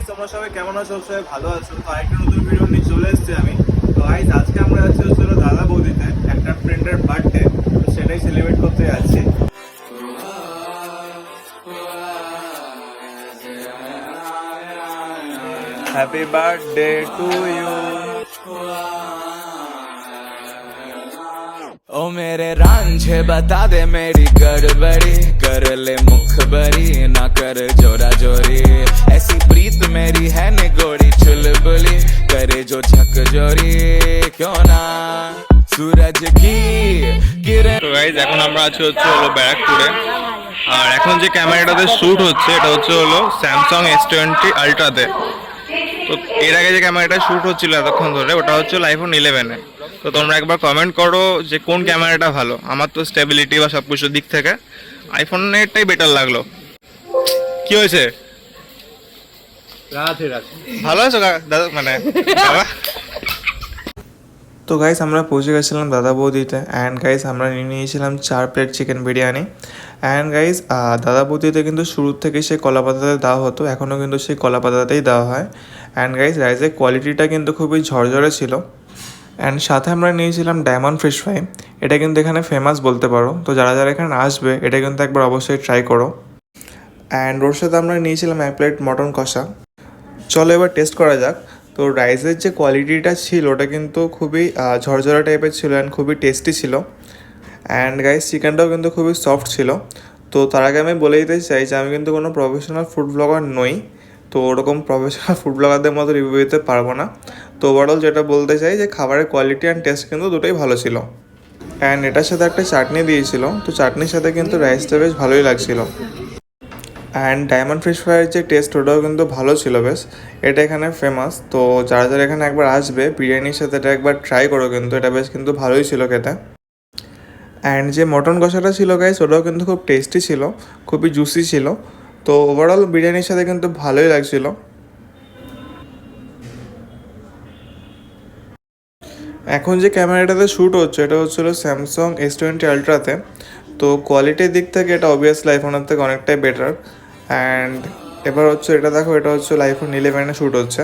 তোমরা সবাই কেমন আছো? সবাই ভালো আছো? তো আরেকটা নতুন ভিডিও নিয়ে চলে এসেছি আমি। তো গাইস আজকে আমরা যাচ্ছি হচ্ছে দাদা বৌদিতে একটা ফ্রেন্ডের বার্থডে, তো সেটাই সেলিব্রেট করতে যাচ্ছি। Happy birthday to you. ओ मेरे रांझे बता दे मेरी गड़बड़ी, कर ले मुखबरी ना कर जोरा जोरी, ऐसी प्रीत मेरी है निगोड़ी चुलबुली, करे जो झक जोरी क्यों ना सूरज की किरण। তো গাইস এখন আমরা আছি হচ্ছে ব্যারাকপুরে, আর এখন যে ক্যামেরাটাতে শ্যুট হচ্ছে এটা হচ্ছে স্যামসাং S20 আলট্রাতে। তো এর আগে যে ক্যামেরাটা শ্যুট হচ্ছিল এতক্ষণ ধরে ওটা হচ্ছে আইফোন 11-এ। তো তোমরা একবার কমেন্ট করো যে কোন ক্যামেরাটা ভালো। আমার তো স্টেবিলিটি বা সব কিছুর দিক থেকে আইফোনেরটাই বেটার লাগলো। কি হয়েছে? ভালো আছো দাদা? মানে বাবা। তো গাইস আমরা পৌঁছে গেছিলাম দাদা বৌদিতে, অ্যান্ড গাইস আমরা নিয়ে নিয়েছিলাম 4 plate chicken biryani. And guys দাদা বৌদিতে কিন্তু শুরুর থেকে সে কলা পাতাতে দেওয়া হতো, এখনও কিন্তু সেই কলা পাতাতেই দেওয়া হয়। অ্যান্ড গাইস রাইসের কোয়ালিটিটা কিন্তু খুবই ঝরঝরে ছিল। অ্যান্ড সাথে আমরা নিয়েছিলাম ডায়মন্ড ফিশ ফ্রাই, এটা কিন্তু এখানে ফেমাস বলতে পারো। তো যারা যারা এখানে আসবে এটা কিন্তু একবার অবশ্যই ট্রাই করো। অ্যান্ড ওর সাথে আমরা নিয়েছিলাম 1 প্লেট মটন কষা। চলো এবার টেস্ট করা যাক। তো রাইসের যে কোয়ালিটিটা ছিল ওটা কিন্তু খুবই ঝরঝরা টাইপের ছিল অ্যান্ড খুবই টেস্টি ছিল। অ্যান্ড গাইস চিকেনটাও কিন্তু খুবই সফট ছিল। তো তার আগে আমি বলে দিতে চাই যে আমি কিন্তু কোনো প্রফেশনাল ফুড ব্লগার নই, তো ওরকম প্রফেশনাল ফুড ব্লগারদের মতো রিভিউ দিতে পারবো না। তো ওভারঅল যেটা বলতে চাই যে খাবারের কোয়ালিটি অ্যান্ড টেস্ট কিন্তু দুটোই ভালো ছিল। অ্যান্ড এটার সাথে একটা চাটনি দিয়েছিল, তো চাটনির সাথে কিন্তু রাইসটা বেশ ভালোই লাগছিল। অ্যান্ড ডায়মন্ড ফিশ ফ্রাইয়ের যে টেস্ট ওটাও কিন্তু ভালো ছিল বেশ, এটা এখানে ফেমাস। তো যারা যারা এখানে একবার আসবে বিরিয়ানির সাথে এটা একবার ট্রাই করো, কিন্তু এটা বেশ কিন্তু ভালোই ছিল খেতে। অ্যান্ড যে মটন কষাটা ছিল গাইস ওটাও কিন্তু খুব টেস্টি ছিল, খুবই জুসি ছিল। তো ওভারঅল বিরিয়ানির সাথে কিন্তু ভালোই লাগছিল। এখন যে ক্যামেরাটাতে শ্যুট হচ্ছে এটা হচ্ছিলো স্যামসাং S20 আলট্রাতে। তো কোয়ালিটির দিক থেকে এটা অবভিয়াসলি আইফোনের থেকে অনেকটাই বেটার। অ্যান্ড এবার হচ্ছে এটা দেখো, এটা হচ্ছে আইফোন 11-এ শ্যুট হচ্ছে।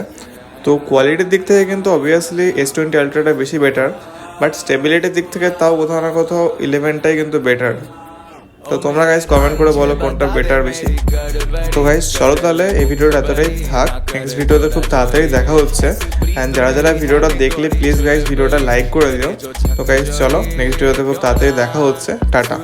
তো কোয়ালিটির দিক থেকে কিন্তু অবভিয়াসলি S20 আলট্রাটা বেশি বেটার, বাট স্টেবিলিটির দিক থেকে তাও কোথাও না কোথাও 11টাই কিন্তু বেটার। তো তোমরা গাইস কমেন্ট করে বলো কোনটা বেটার বেশি। তো গাইস চলো তাহলে এই ভিডিওটা এতটাই থাক, নেক্সট ভিডিওতে খুব তাড়াতাড়ি দেখা হচ্ছে। অ্যান্ড যারা যারা ভিডিওটা দেখলে প্লিজ গাইস ভিডিওটা লাইক করে দিও। তো গাইস চলো নেক্সট ভিডিওতে খুব তাড়াতাড়ি দেখা হচ্ছে, টাটা।